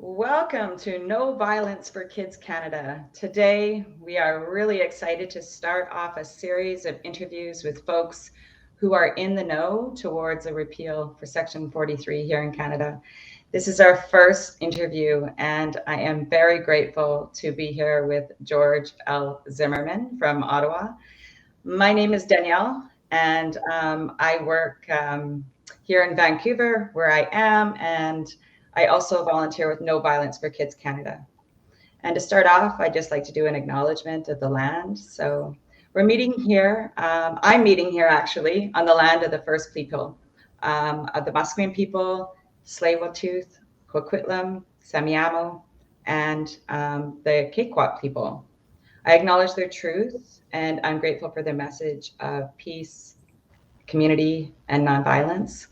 Welcome to No Violence for Kids Canada. Today, we are really excited to start off a series of interviews with folks who are in the know towards a repeal for Section 43 here in Canada. This is our first interview, and I am very grateful to be here with George L. Zimmerman from Ottawa. My name is Danielle, and I work here in Vancouver, where I am, and I also volunteer with No Violence for Kids Canada. And to start off, I'd just like to do an acknowledgement of the land. So we're meeting here, I'm meeting here actually, on the land of the first people, of the Musqueam people, Tsleil-Waututh, Coquitlam, Semiahmoo, and the Kikwa people. I acknowledge their truth, and I'm grateful for their message of peace, community, and nonviolence.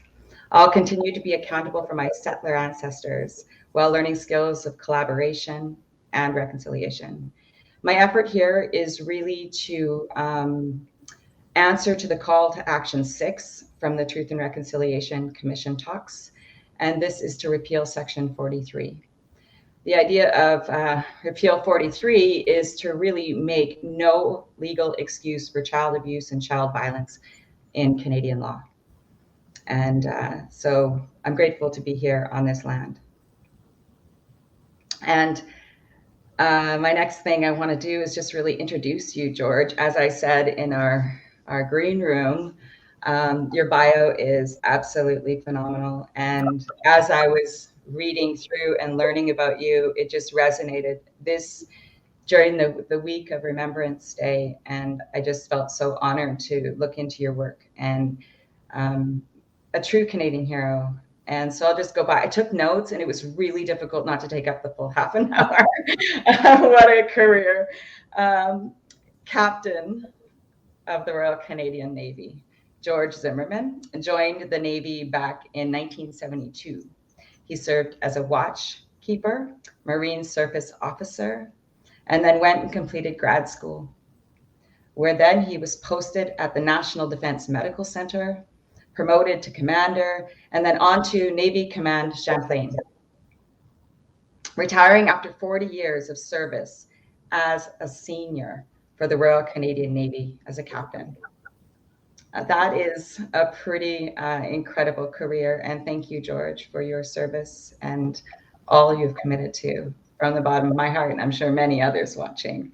I'll continue to be accountable for my settler ancestors while learning skills of collaboration and reconciliation. My effort here is really to answer to the call to action 6 from the Truth and Reconciliation Commission talks, and this is to repeal Section 43. The idea of repeal 43 is to really make no legal excuse for child abuse and child violence in Canadian law. And so I'm grateful to be here on this land. And my next thing I want to do is just really introduce you, George. As I said in our green room, your bio is absolutely phenomenal. And as I was reading through and learning about you, it just resonated this during the week of Remembrance Day. And I just felt so honored to look into your work, and a true Canadian hero. And so I'll just go by. I took notes, and it was really difficult not to take up the full half an hour. What a career. Captain of the Royal Canadian Navy, George Zimmerman, joined the Navy back in 1972. He served as a watchkeeper, Marine Surface Officer, and then went and completed grad school, where then he was posted at the National Defense Medical Center, promoted to commander, and then on to Navy Command Champlain, retiring after 40 years of service as a senior for the Royal Canadian Navy as a captain. That is a pretty incredible career, and thank you, George, for your service and all you've committed to from the bottom of my heart, and I'm sure many others watching.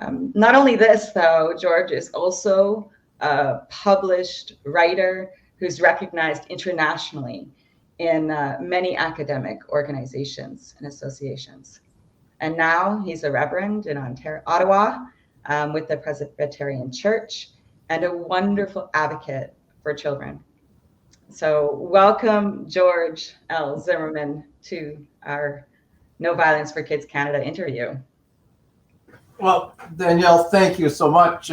Not only this, though, George is also a published writer who's recognized internationally in many academic organizations and associations. And now he's a reverend in Ottawa with the Presbyterian Church, and a wonderful advocate for children. So welcome, George L. Zimmerman, to our No Violence for Kids Canada interview. Well, Danielle, thank you so much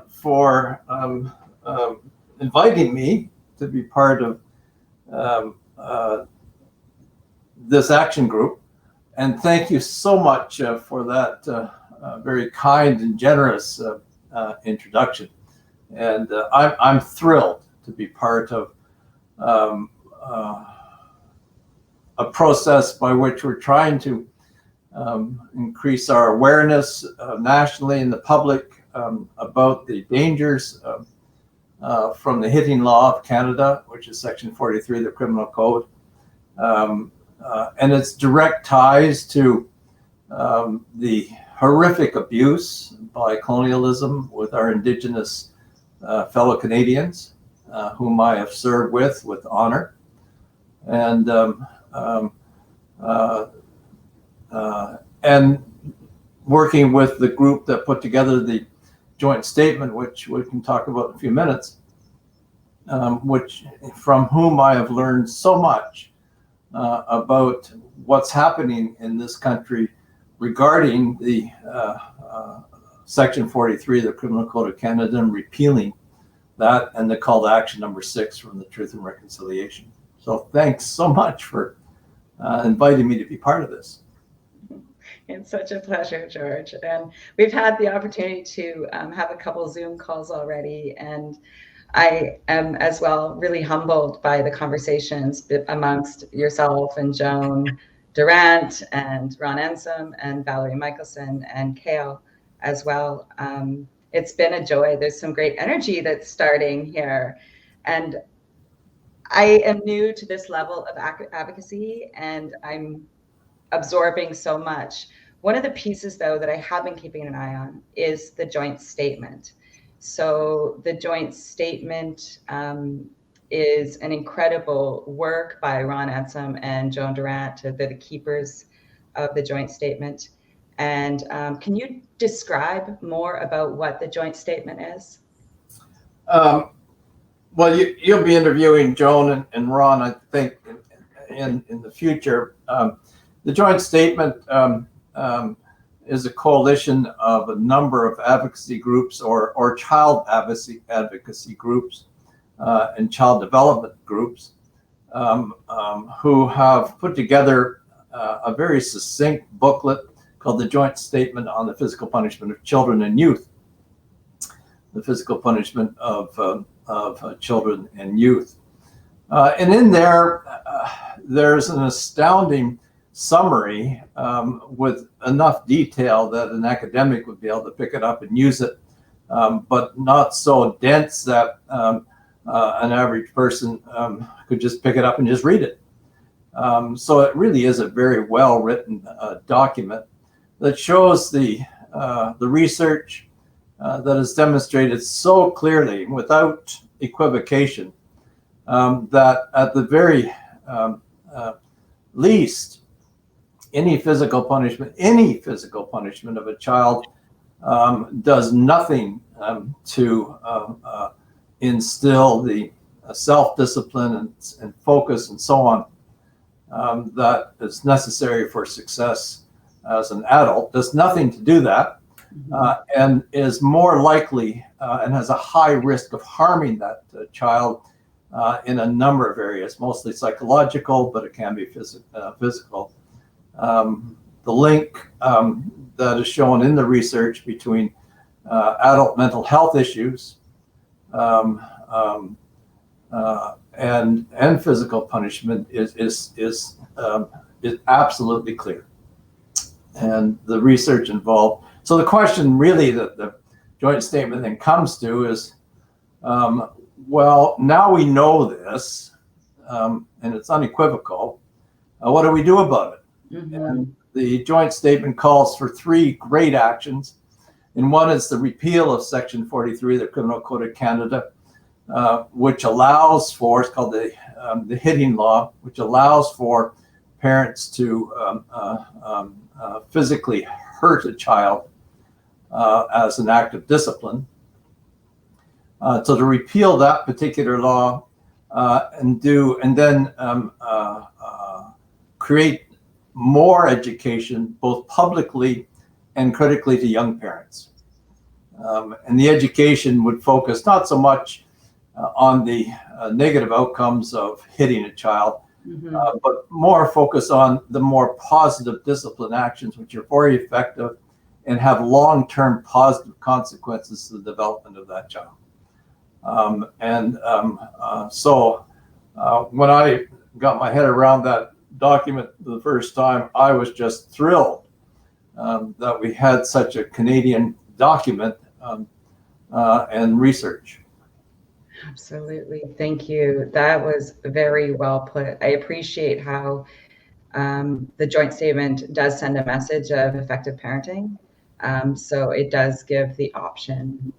for inviting me to be part of this action group. And thank you so much for that very kind and generous introduction. And I'm thrilled to be part of a process by which we're trying to increase our awareness nationally in the public about the dangers from the hitting law of Canada, which is Section 43 of the Criminal Code, and its direct ties to the horrific abuse by colonialism with our Indigenous fellow Canadians, whom I have served with honor, and working with the group that put together the joint statement, which we can talk about in a few minutes, from whom I have learned so much about what's happening in this country regarding the Section 43 of the Criminal Code of Canada and repealing that, and the call to action number 6 from the Truth and Reconciliation. So thanks so much for inviting me to be part of this. It's such a pleasure, George. And we've had the opportunity to have a couple Zoom calls already. And I am as well really humbled by the conversations amongst yourself and Joan Durant and Ron Ensom and Valerie Michelson and Kale as well. It's been a joy. There's some great energy that's starting here. And I am new to this level of advocacy, and I'm absorbing so much. One of the pieces, though, that I have been keeping an eye on is the joint statement. So the joint statement is an incredible work by Ron Ensom and Joan Durant. They're the keepers of the joint statement. And can you describe more about what the joint statement is? Well, you'll be interviewing Joan and Ron, I think, in the future. The joint statement is a coalition of a number of advocacy groups or child advocacy groups and child development groups who have put together a very succinct booklet called the Joint Statement on the Physical Punishment of Children and Youth. The physical punishment of children and youth. And in there, there's an astounding summary with enough detail that an academic would be able to pick it up and use it, but not so dense that an average person could just pick it up and just read it. So it really is a very well-written document that shows the research that is demonstrated so clearly, without equivocation, that at the very least, any physical punishment of a child does nothing to instill the self-discipline and focus and so on that is necessary for success as an adult. Does nothing to do that. And is more likely and has a high risk of harming that child in a number of areas, mostly psychological, but it can be physical. The link that is shown in the research between adult mental health issues and physical punishment is absolutely clear, and the research involved. So the question really that the joint statement then comes to is, well, now we know this, and it's unequivocal. What do we do about it? Mm-hmm. And the joint statement calls for three great actions. And one is the repeal of Section 43 of the Criminal Code of Canada, which allows for, it's called the hitting law, which allows for parents to physically hurt a child as an act of discipline. So to repeal that particular law and then create more education, both publicly and critically, to young parents. And the education would focus not so much on the negative outcomes of hitting a child, mm-hmm. But more focus on the more positive discipline actions, which are very effective and have long-term positive consequences to the development of that child. So when I got my head around that document the first time, I was just thrilled that we had such a Canadian document and research. Absolutely. Thank you. That was very well put. I appreciate how the joint statement does send a message of effective parenting. So it does give the option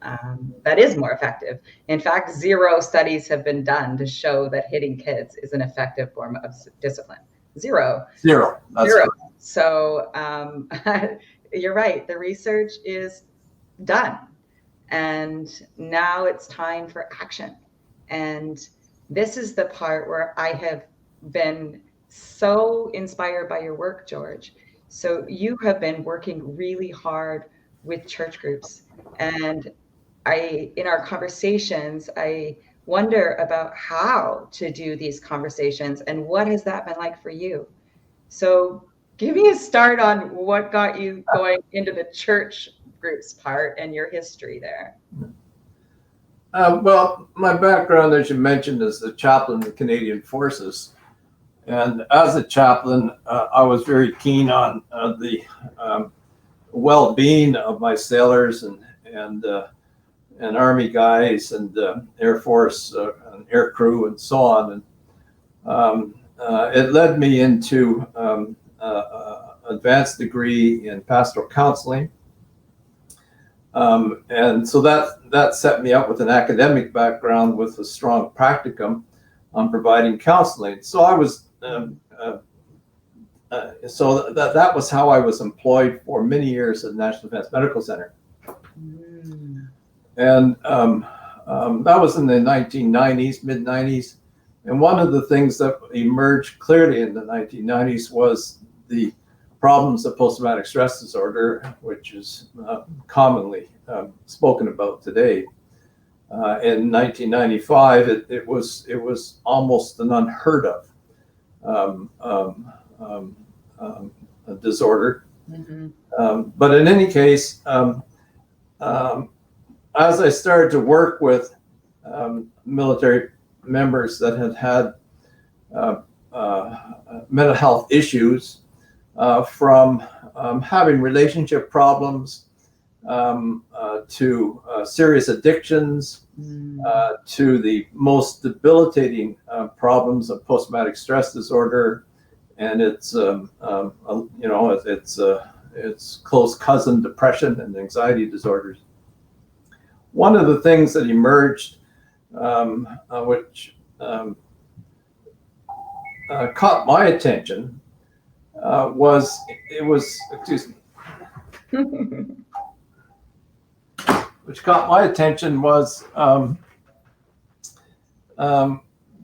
that is more effective. In fact, 0 studies have been done to show that hitting kids is an effective form of discipline. 0. That's 0. Correct. So you're right. The research is done. And now it's time for action. And this is the part where I have been so inspired by your work, George. So you have been working really hard with church groups. And in our conversations, I wonder about how to do these conversations and what has that been like for you? So give me a start on what got you going into the church groups part and your history there. Well, my background, as you mentioned, is the chaplain of the Canadian Forces. And as a chaplain, I was very keen on the well-being of my sailors and Army guys and Air Force and air crew and so on. And it led me into advanced degree in pastoral counseling. And so that set me up with an academic background with a strong practicum on providing counseling. So I was so that was how I was employed for many years at the National Defense Medical Center. And that was in the 1990s, mid 90s. And one of the things that emerged clearly in the 1990s was the problems of post-traumatic stress disorder, which is commonly spoken about today. In 1995, it was almost an unheard of disorder. But in any case, as I started to work with military members that had mental health issues, from having relationship problems to serious addictions, to the most debilitating problems of post-traumatic stress disorder, and its its close cousin, depression and anxiety disorders. One of the things that emerged, which caught my attention, was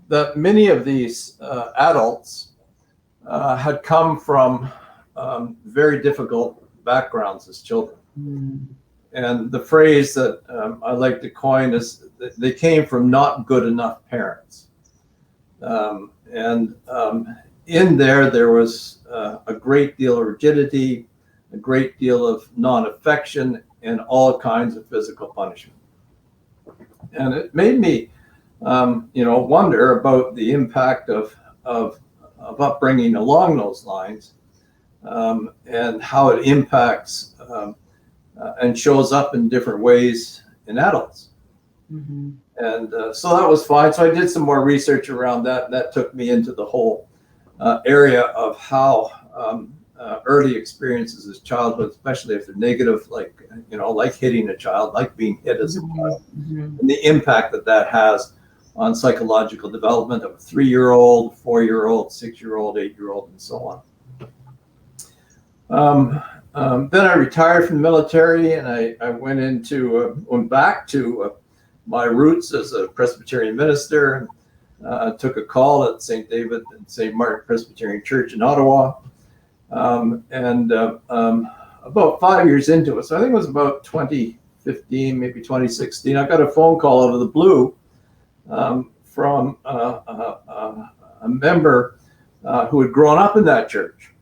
that many of these adults had come from very difficult backgrounds as children. And the phrase that I like to coin is that they came from not good enough parents. In there was a great deal of rigidity, a great deal of non-affection, and all kinds of physical punishment. And it made me, wonder about the impact of upbringing along those lines, and how it impacts and shows up in different ways in adults. And so that was fine. So I did some more research around that, and that took me into the whole area of how early experiences as childhood, especially if they're negative, like hitting a child, like being hit as a child, and the impact that has on psychological development of a 3-year-old, 4-year-old, 6-year-old, 8-year-old, and so on. Then I retired from the military, and I went back to my roots as a Presbyterian minister. Took a call at St. David and St. Martin Presbyterian Church in Ottawa. About 5 years into it, so I think it was about 2015, maybe 2016, I got a phone call out of the blue from a member who had grown up in that church.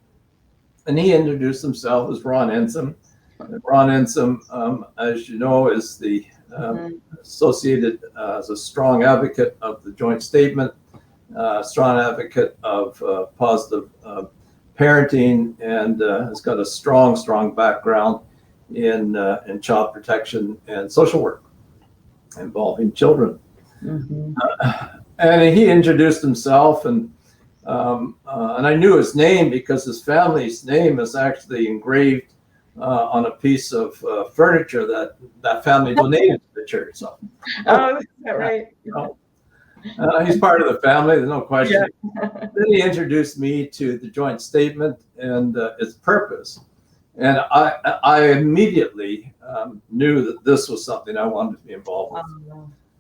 And he introduced himself as Ron Ensom. And Ron Ensom, as you know, is the associated as a strong advocate of the joint statement, strong advocate of positive parenting, and has got a strong background in child protection and social work involving children. And he introduced himself, and I knew his name because his family's name is actually engraved on a piece of furniture that family donated to the church. So, is that right? He's part of the family, there's no question. Yeah. Then he introduced me to the joint statement and its purpose. And I immediately knew that this was something I wanted to be involved with.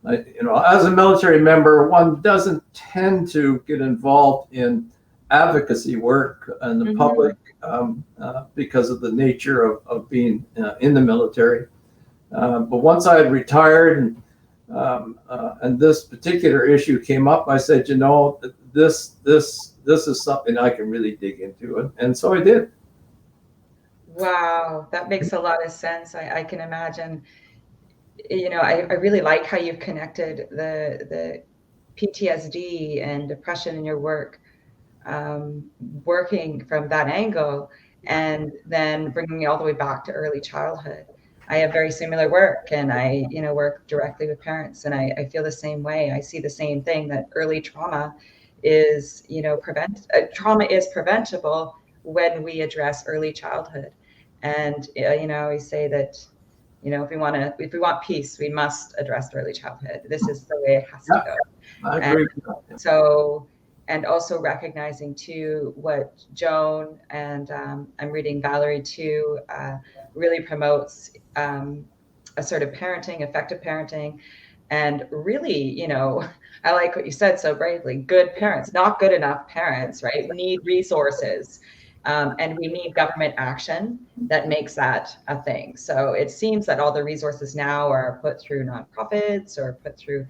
As a military member, one doesn't tend to get involved in advocacy work in the public because of the nature of being in the military. But once I had retired and this particular issue came up, I said, this is something I can really dig into, and so I did. Wow, that makes a lot of sense. I can imagine. I really like how you've connected the PTSD and depression in your work. working from that angle and then bringing me all the way back to early childhood. I have very similar work, and I, work directly with parents, and I feel the same way. I see the same thing, that early trauma is, trauma is preventable when we address early childhood. And, we say that, if we want peace, we must address early childhood. This is the way it has to go. I agree. And so, and also recognizing too what Joan and I'm reading Valerie too really promotes assertive parenting, effective parenting, and really, I like what you said so bravely. Good parents, not good enough parents, right? We need resources. And we need government action that makes that a thing. So it seems that all the resources now are put through nonprofits or put through,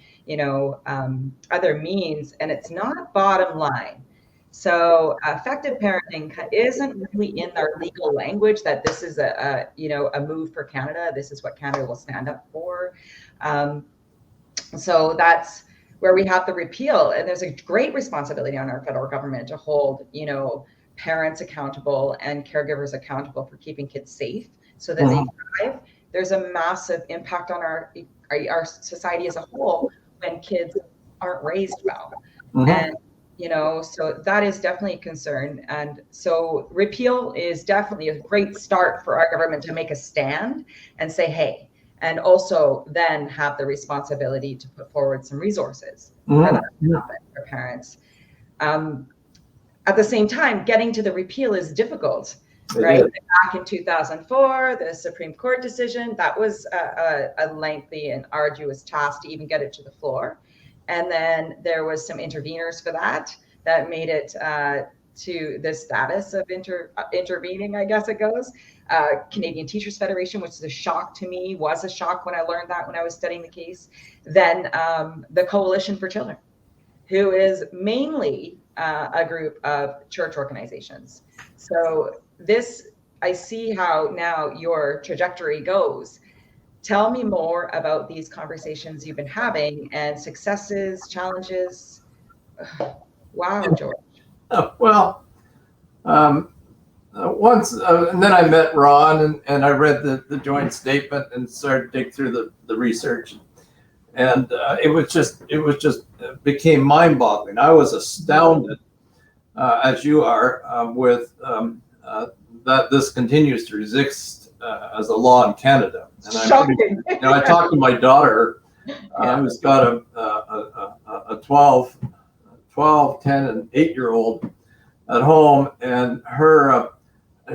other means, and it's not bottom line. So effective parenting isn't really in our legal language that this is a move for Canada. This is what Canada will stand up for. So that's where we have the repeal, and there's a great responsibility on our federal government to hold, parents accountable and caregivers accountable for keeping kids safe so that they thrive. There's a massive impact on our society as a whole when kids aren't raised well. And so that is definitely a concern. And so repeal is definitely a great start for our government to make a stand and say, hey, and also then have the responsibility to put forward some resources for that to happen for parents. At the same time, getting to the repeal is difficult, right? Back in 2004, the Supreme Court decision, that was a lengthy and arduous task to even get it to the floor. And then there was some interveners for that made it to the status of intervening, I guess it goes. Canadian Teachers Federation, which is a shock to me, was a shock when I learned that when I was studying the case. Then the Coalition for Children, who is mainly a group of church organizations. So this, I see how now your trajectory goes. Tell me more about these conversations you've been having and successes, challenges. Wow, George. Well, once, and then I met Ron, and I read the joint statement and started to dig through the research. And it became mind-boggling. I was astounded, as you are, with that this continues to exist as a law in Canada. And Shocking. I talked to my daughter, who's got a 12, 10, and 8-year-old at home, and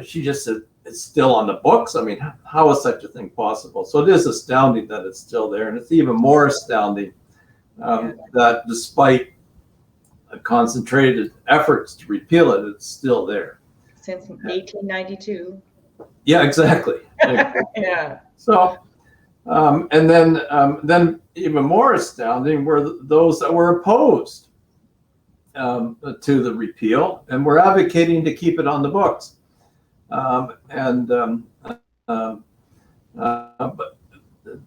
she just said, it's still on the books. I mean, how is such a thing possible? So it is astounding that it's still there. And it's even more astounding that despite concentrated efforts to repeal it, it's still there. Since 1892. Yeah, exactly. Yeah. So, and then even more astounding were those that were opposed to the repeal and were advocating to keep it on the books. But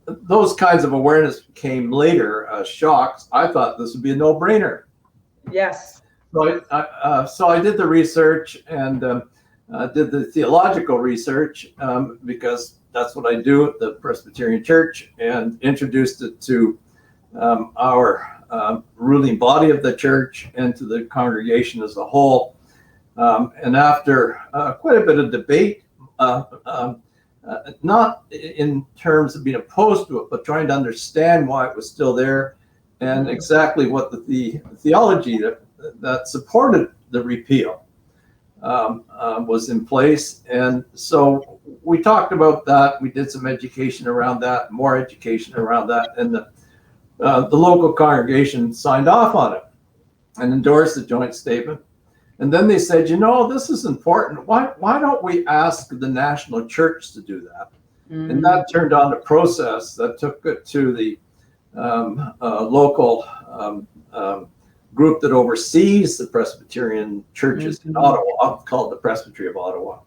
those kinds of awareness came later, shocks. I thought this would be a no-brainer. Yes. So I did the research and did the theological research because that's what I do at the Presbyterian Church, and introduced it to our ruling body of the church and to the congregation as a whole. And after quite a bit of debate, not in terms of being opposed to it, but trying to understand why it was still there and exactly what the theology that supported the repeal was in place. And so we talked about that. We did some education around that, more education around that, and the local congregation signed off on it and endorsed the joint statement. And then they said, this is important. Why don't we ask the national church to do that? Mm-hmm. And that turned on a process that took it to the local group that oversees the Presbyterian churches in Ottawa, called the Presbytery of Ottawa.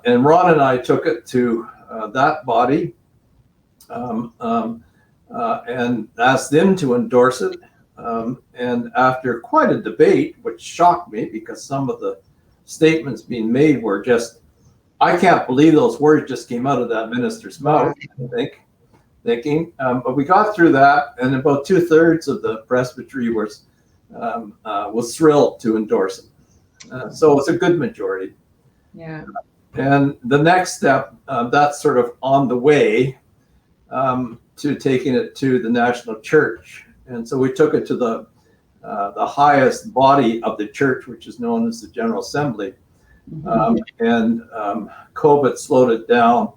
And Ron and I took it to that body and asked them to endorse it. And after quite a debate, which shocked me because some of the statements being made were just, I can't believe those words just came out of that minister's mouth, thinking. But we got through that, and about 2/3 of the presbytery was thrilled to endorse it. So it's a good majority. Yeah. And the next step, that's sort of on the way to taking it to the national church. And so we took it to the highest body of the church, which is known as the General Assembly. And COVID slowed it down.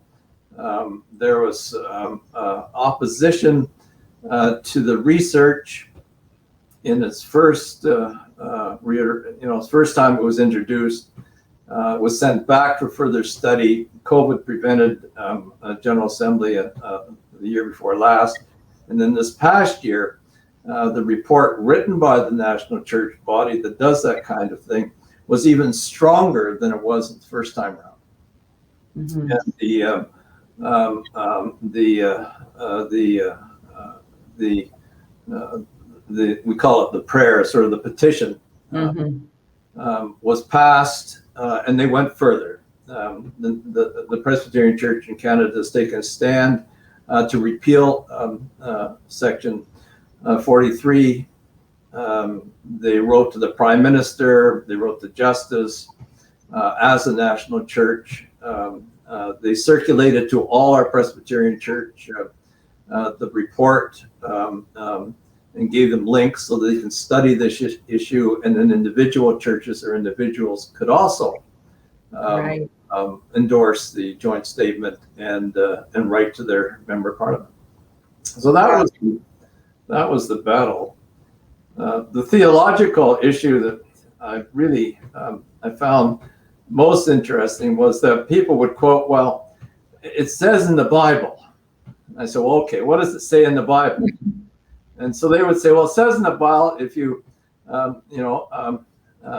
There was opposition to the research in its first, first time it was introduced. Was sent back for further study. COVID prevented General Assembly the year before last. And then this past year, the report written by the National Church body that does that kind of thing was even stronger than it was the first time around. And we call it the prayer, sort of the petition, was passed, and they went further. The Presbyterian Church in Canada has taken a stand to repeal Section 43. They wrote to the Prime Minister, they wrote to Justice. As a national church, they circulated to all our Presbyterian church the report and gave them links so they can study this issue, and then individual churches or individuals could also endorse the joint statement and write to their member parliament. So that was the battle. The theological issue that I really I found most interesting was that people would quote, "Well, it says in the Bible." I said, "Well, okay, what does it say in the Bible?" And so they would say, "Well, it says in the Bible, if you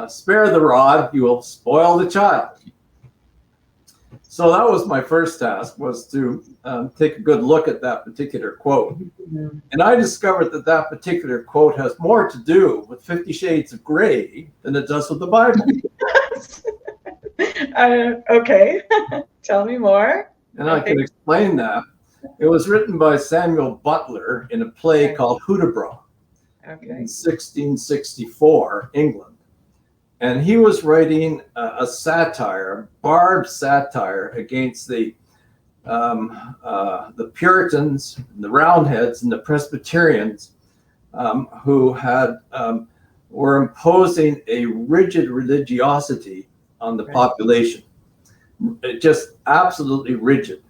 spare the rod, you will spoil the child." So that was my first task, was to take a good look at that particular quote. And I discovered that that particular quote has more to do with 50 Shades of Grey than it does with the Bible. Okay, tell me more. And I can explain that. It was written by Samuel Butler in a play called Hudibras in 1664, England. And he was writing a satire, barbed satire against the Puritans, the Roundheads, and the Presbyterians who were imposing a rigid religiosity on the population, just absolutely rigid.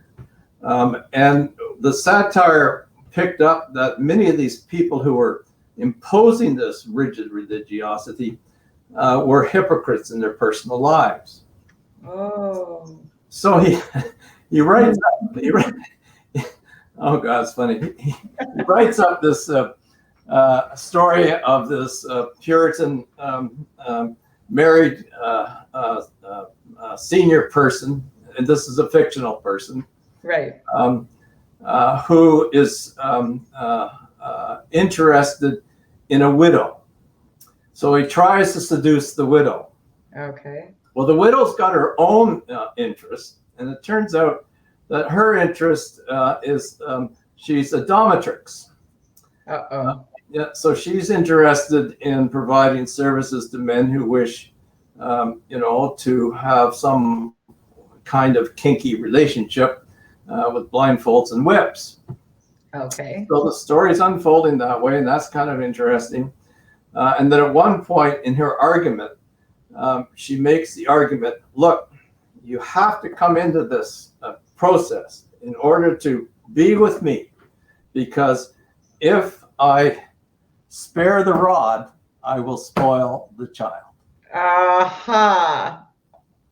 And the satire picked up that many of these people who were imposing this rigid religiosity were hypocrites in their personal lives. Oh. So he writes up, oh God, it's funny. He writes up this story of this Puritan married senior person, and this is a fictional person, right? Who is interested in a widow. So he tries to seduce the widow. Okay. Well, the widow's got her own interest, and it turns out that her interest is she's a dominatrix. So she's interested in providing services to men who wish, to have some kind of kinky relationship with blindfolds and whips. Okay. So the story's unfolding that way, and that's kind of interesting. And then at one point in her argument, she makes the argument, look, you have to come into this process in order to be with me, because if I spare the rod, I will spoil the child. Aha.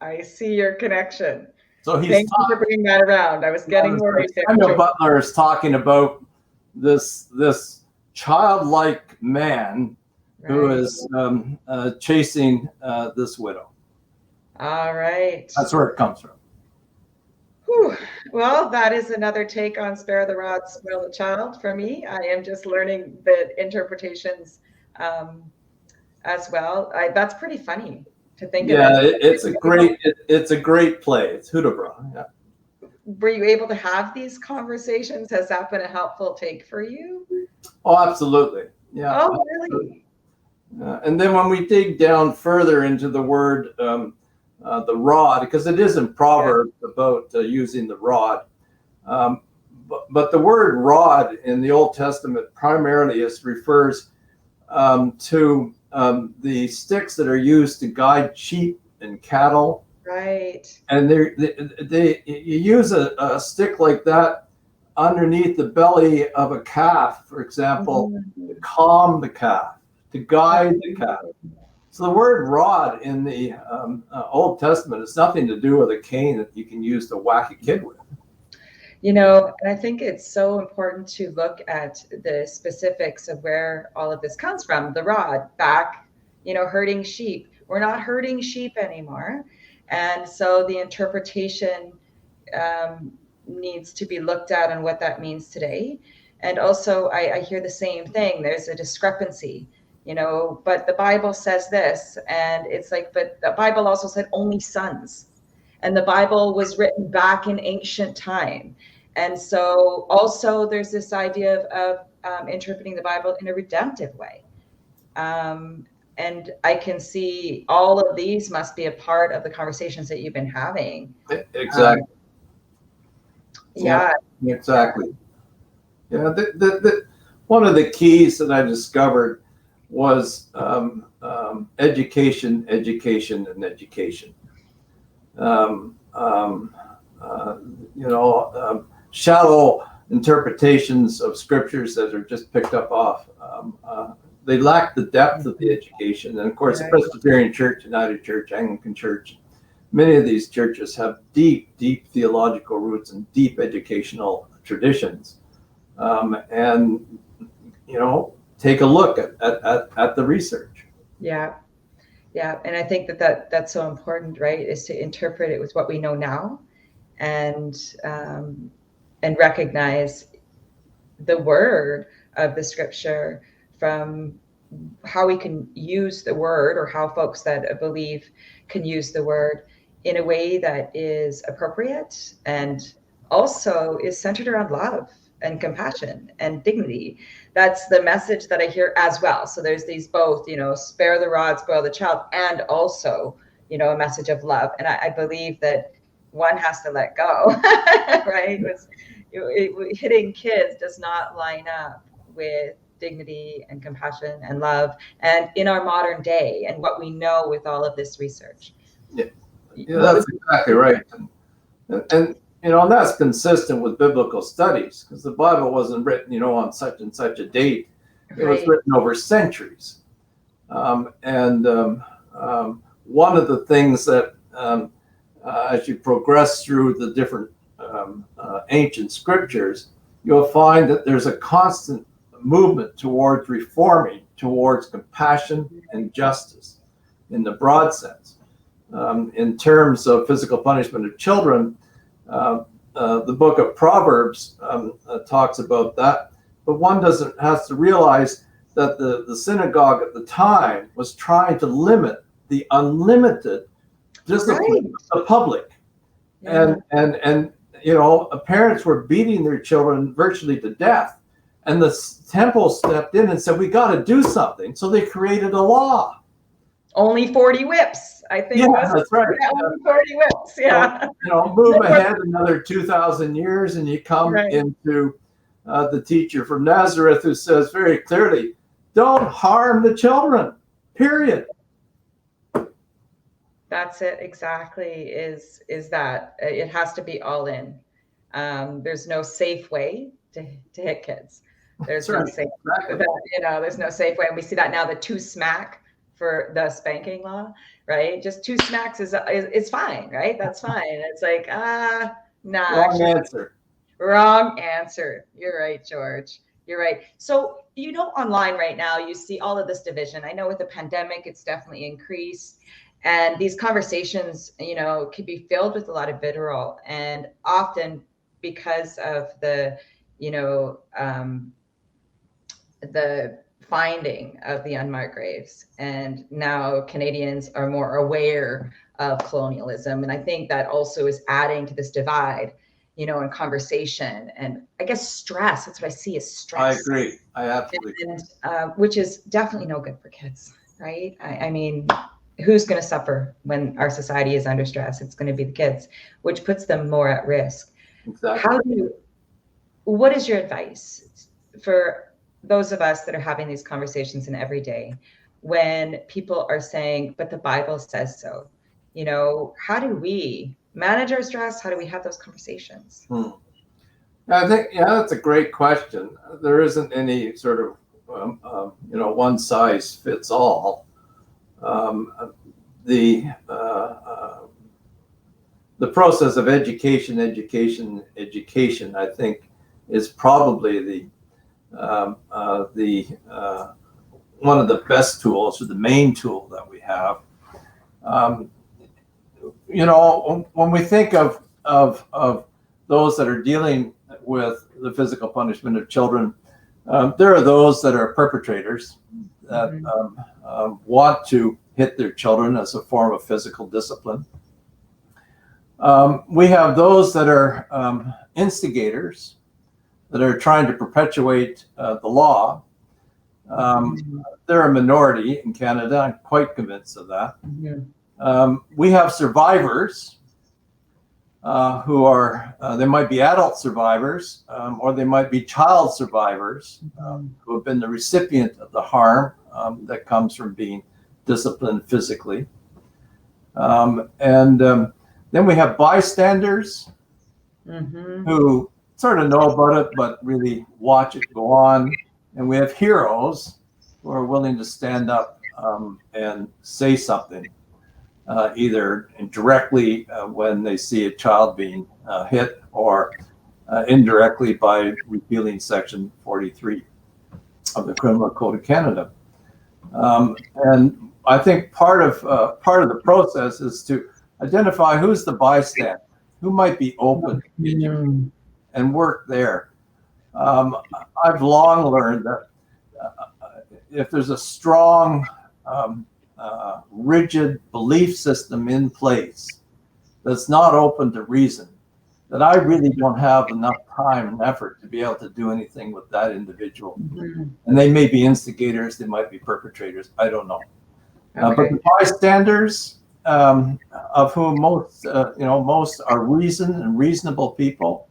I see your connection. So thank you for bringing that around. I was getting worried. Samuel Butler is talking about this childlike man who is chasing this widow. All right. That's where it comes from. Whew. Well, that is another take on spare the rod, spoil the child for me. I am just learning the interpretations as well. That's pretty funny to think of Yeah, it. it's a great play. It's Hudibras. Yeah. Were you able to have these conversations? Has that been a helpful take for you? Oh, absolutely. Yeah. Oh, really? And then when we dig down further into the word, the rod, because it is in Proverbs about using the rod. Um, but the word rod in the Old Testament primarily refers to the sticks that are used to guide sheep and cattle. Right. And you use a stick like that underneath the belly of a calf, for example, to calm the calf, to guide the calf. So the word rod in the Old Testament has nothing to do with a cane that you can use to whack a kid with. You know, and I think it's so important to look at the specifics of where all of this comes from. The rod back, herding sheep. We're not herding sheep anymore. And so the interpretation needs to be looked at on what that means today. And also, I hear the same thing. There's a discrepancy, but the Bible says this. And it's like, but the Bible also said only sons. And the Bible was written back in ancient time. And so also there's this idea of interpreting the Bible in a redemptive way. And I can see all of these must be a part of the conversations that you've been having. Exactly. Yeah. Exactly. Yeah. One of the keys that I discovered was education, education, and education. Shallow interpretations of scriptures that are just picked up off. They lack the depth of the education. And of course, the Presbyterian Church, United Church, Anglican Church, many of these churches have deep, deep theological roots and deep educational traditions. And take a look at the research. Yeah. Yeah. And I think that's so important, right? Is to interpret it with what we know now and recognize the word of the scripture from how we can use the word, or how folks that believe can use the word in a way that is appropriate and also is centered around love and compassion and dignity. That's the message that I hear as well. So there's these both, spare the rod, spoil the child, and also, a message of love. And I believe that one has to let go, right? Hitting kids does not line up with dignity and compassion and love, and in our modern day and what we know with all of this research. Yeah, that's exactly right. And that's consistent with biblical studies, because the Bible wasn't written, on such and such a date. It was written over centuries. One of the things that, as you progress through the different ancient scriptures, you'll find that there's a constant movement towards reforming, towards compassion and justice in the broad sense. In terms of physical punishment of children, the book of Proverbs talks about that, but one has to realize that the synagogue at the time was trying to limit the unlimited discipline of the public. Yeah. And parents were beating their children virtually to death. And the temple stepped in and said, we got to do something. So they created a law. Only 40 whips, I think. Yeah, that's right. Only 40 whips, yeah. So, move ahead another 2,000 years and you come into the teacher from Nazareth who says very clearly, don't harm the children, period. That's it exactly, is that it has to be all in. There's no safe way to hit kids. There's no safe there's no safe way. And we see that now, the 2 smack for the spanking law, right? Just 2 smacks is fine, right? That's fine. It's like, nah. Wrong answer. Wrong answer. You're right, George. You're right. So, online right now, you see all of this division. I know with the pandemic, it's definitely increased. And these conversations, can be filled with a lot of vitriol, and often because of the finding of the unmarked graves. And now Canadians are more aware of colonialism. And I think that also is adding to this divide, you know, in conversation and I guess stress. That's what I see is stress. I agree. I absolutely agree. And, which is definitely no good for kids, right? I mean, who's going to suffer when our society is under stress? It's going to be the kids, which puts them more at risk. Exactly. What is your advice for those of us that are having these conversations in every day when people are saying, but the Bible says so? You know, how do we manage our stress? How do we have those conversations? I think, yeah, that's a great question. There isn't any sort of, you know, one size fits all. The process of education, I think, is probably one of the best tools, or the main tool that we have. You know, when we think of those that are dealing with the physical punishment of children, there are those that are perpetrators that want to hit their children as a form of physical discipline. We have those that are instigators that are trying to perpetuate the law. They're a minority in Canada. I'm quite convinced of that. We have survivors who are, they might be adult survivors, or they might be child survivors who have been the recipient of the harm that comes from being disciplined physically. Then we have bystanders who sort of know about it, but really watch it go on. And we have heroes who are willing to stand up and say something, either directly when they see a child being hit, or indirectly by repealing Section 43 of the Criminal Code of Canada. And I think part of the process is to identify who's the bystander, who might be open and work there. I've long learned that if there's a strong, rigid belief system in place that's not open to reason, that I really don't have enough time and effort to be able to do anything with that individual. And they may be instigators, they might be perpetrators, I don't know. But the bystanders, of whom most are reasoned and reasonable people,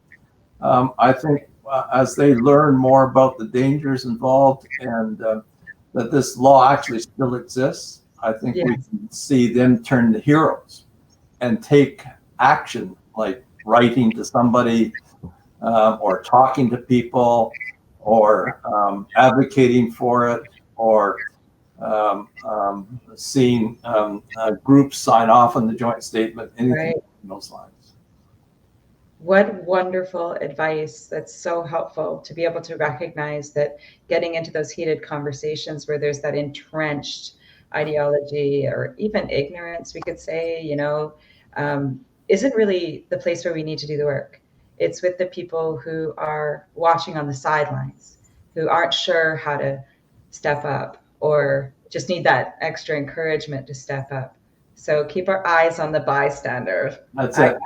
I think as they learn more about the dangers involved and that this law actually still exists, I think we can see them turn to heroes and take action, like writing to somebody, or talking to people, or advocating for it, or seeing groups sign off on the joint statement, anything along those lines. What wonderful advice. That's so helpful to be able to recognize that getting into those heated conversations where there's that entrenched ideology or even ignorance, we could say, you know, isn't really the place where we need to do the work. It's with the people who are watching on the sidelines, who aren't sure how to step up or just need that extra encouragement to step up. So keep our eyes on the bystander. That's it.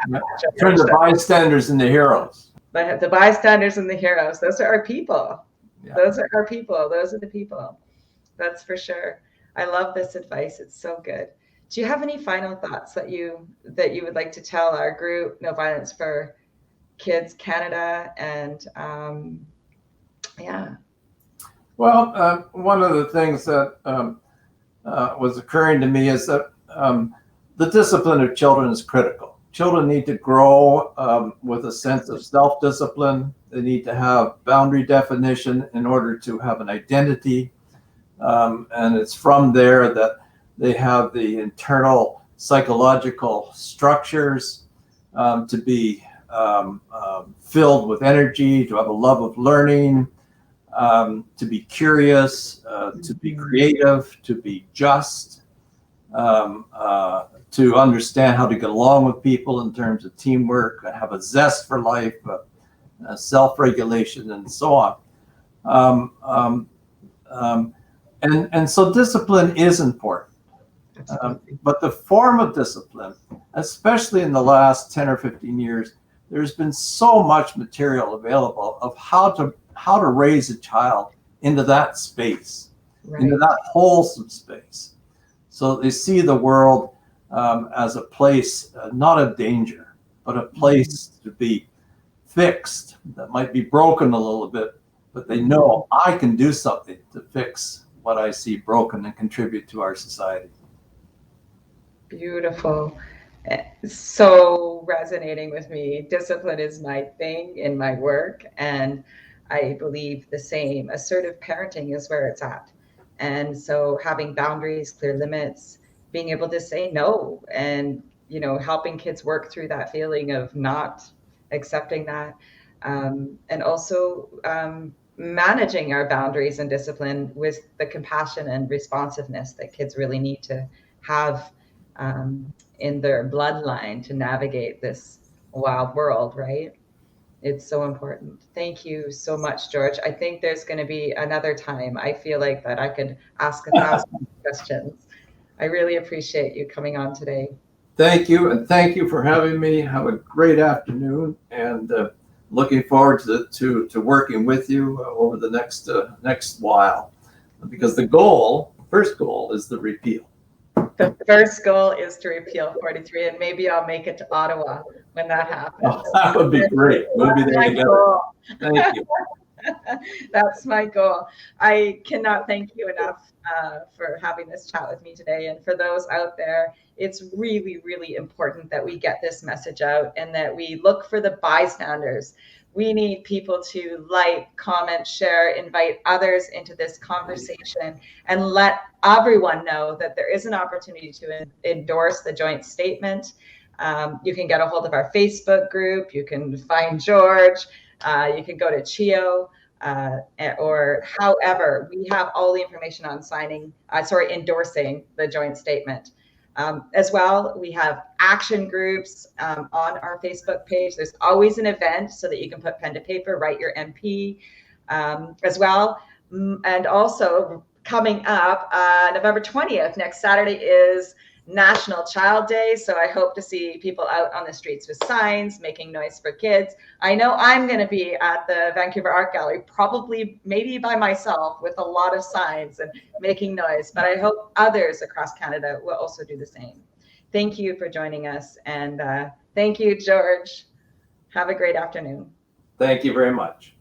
Turn the bystanders into heroes. But the bystanders and the heroes, those are our people. Yeah. Those are our people. Those are the people. That's for sure. I love this advice. It's so good. Do you have any final thoughts that you would like to tell our group, No Violence for Kids Canada? And yeah. Well, one of the things that was occurring to me is that the discipline of children is critical. Children need to grow with a sense of self-discipline. They need to have boundary definition in order to have an identity. And it's from there that they have the internal psychological structures to be filled with energy, to have a love of learning, to be curious, to be creative, to be just, to understand how to get along with people in terms of teamwork, have a zest for life, self-regulation, and so on. And so discipline is important. But the form of discipline, especially in the last 10 or 15 years, there's been so much material available of how to raise a child into that space, into that wholesome space. So they see the world as a place, not of danger, but a place to be fixed, that might be broken a little bit, but they know I can do something to fix what I see broken and contribute to our society. Beautiful. So resonating with me. Discipline is my thing in my work, and I believe the same. Assertive parenting is where it's at. And so having boundaries, clear limits, being able to say no, and helping kids work through that feeling of not accepting that. And also managing our boundaries and discipline with the compassion and responsiveness that kids really need to have in their bloodline to navigate this wild world, right? It's so important. Thank you so much, George. I think there's going to be another time. I feel like that I could ask 1,000 questions. I really appreciate you coming on today. Thank you, and thank you for having me. Have a great afternoon, and looking forward to working with you over the next while, because the first goal is the repeal. The first goal is to repeal 43, and maybe I'll make it to Ottawa when that happens. Oh, that would be great. We'll be there together. Thank you. That's my goal. I cannot thank you enough for having this chat with me today. And for those out there, it's really, really important that we get this message out and that we look for the bystanders. We need people to like, comment, share, invite others into this conversation, and let everyone know that there is an opportunity to endorse the joint statement. You can get a hold of our Facebook group. You can find George. You can go to CHIO, or however, we have all the information on endorsing the joint statement. As well, we have action groups on our Facebook page. There's always an event so that you can put pen to paper, write your MP as well. And also coming up November 20th, next Saturday, is National Child Day. So I hope to see people out on the streets with signs, making noise for kids. I know I'm going to be at the Vancouver Art Gallery, probably maybe by myself, with a lot of signs and making noise, but I hope others across Canada will also do the same. Thank you for joining us, and thank you, George. Have a great afternoon. Thank you very much.